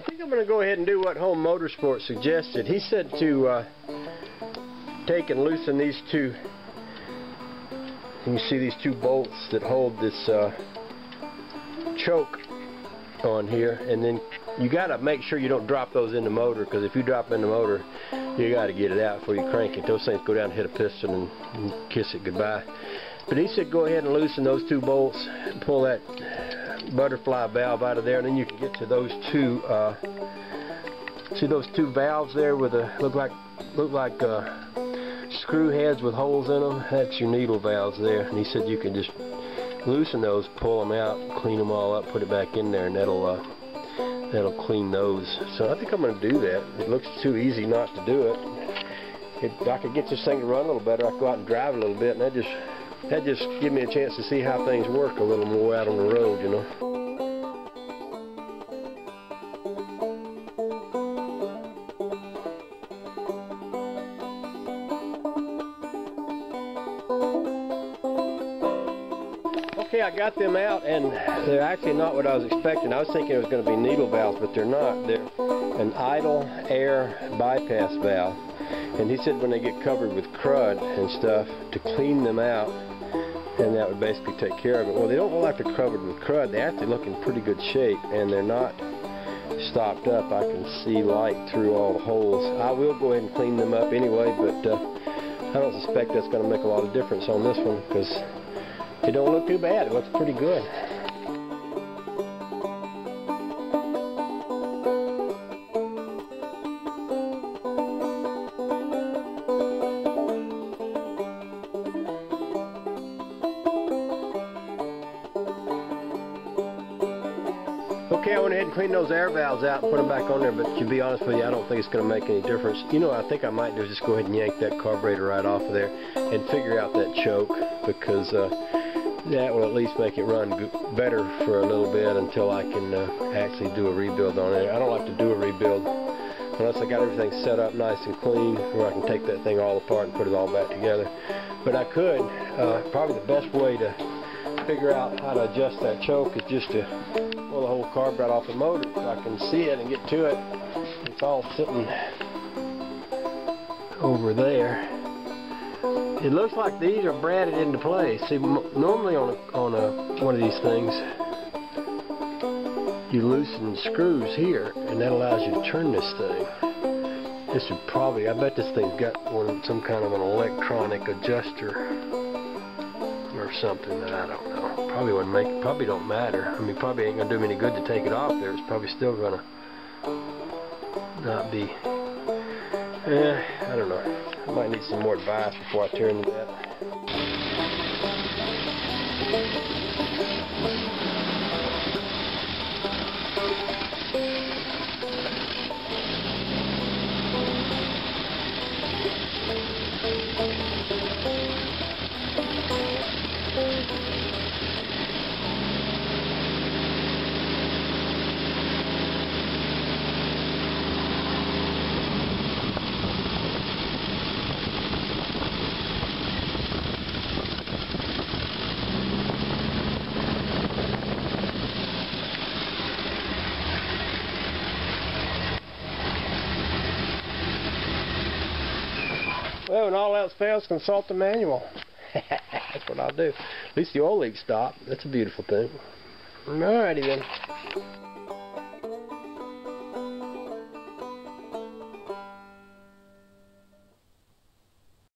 think I'm going to go ahead and do what Home Motorsport suggested. He said to take and loosen these two. You see these two bolts that hold this choke on here, and then you got to make sure you don't drop those in the motor, because if you drop in the motor, you got to get it out before you crank it. Those things go down and hit a piston and kiss it goodbye. But he said go ahead and loosen those two bolts and pull that butterfly valve out of there, and then you can get to those two. See those two valves there with a look like screw heads with holes in them? That's your needle valves there. And he said you can just loosen those, pull them out, clean them all up, put it back in there, and that'll clean those. So I think I'm going to do that. It looks too easy not to do it. If I could get this thing to run a little better, I could go out and drive a little bit, and that just give me a chance to see how things work a little more out on the road, you know. Okay, I got them out, and they're actually not what I was expecting. I was thinking it was going to be needle valves, but they're not. They're an idle air bypass valve. And he said when they get covered with crud and stuff, to clean them out, and that would basically take care of it. Well, they don't look like they're covered with crud. They actually look in pretty good shape, and they're not stopped up. I can see light through all the holes. I will go ahead and clean them up anyway, but I don't suspect that's going to make a lot of difference on this one, because it don't look too bad. It looks pretty good. Okay, I went ahead and cleaned those air valves out and put them back on there, but to be honest with you, I don't think it's going to make any difference. You know what I think I might do is just go ahead and yank that carburetor right off of there and figure out that choke, because that will at least make it run better for a little bit until I can actually do a rebuild on it. I don't like to do a rebuild unless I got everything set up nice and clean, where I can take that thing all apart and put it all back together. But I could, probably the best way to figure out how to adjust that choke is just to pull the whole carb right off the motor so I can see it and get to it. It's all sitting over there. It looks like these are bradded into place. See, normally on one of these things, you loosen screws here, and that allows you to turn this thing. This would probably, I bet this thing's got some kind of an electronic adjuster or something that I don't know. Probably don't matter. I mean, probably ain't gonna do me any good to take it off there. It's probably still gonna not be. I don't know. I might need some more advice before I turn to that. Well, when all else fails, consult the manual. That's what I'll do. At least the oil leak stopped. That's a beautiful thing. Alrighty then.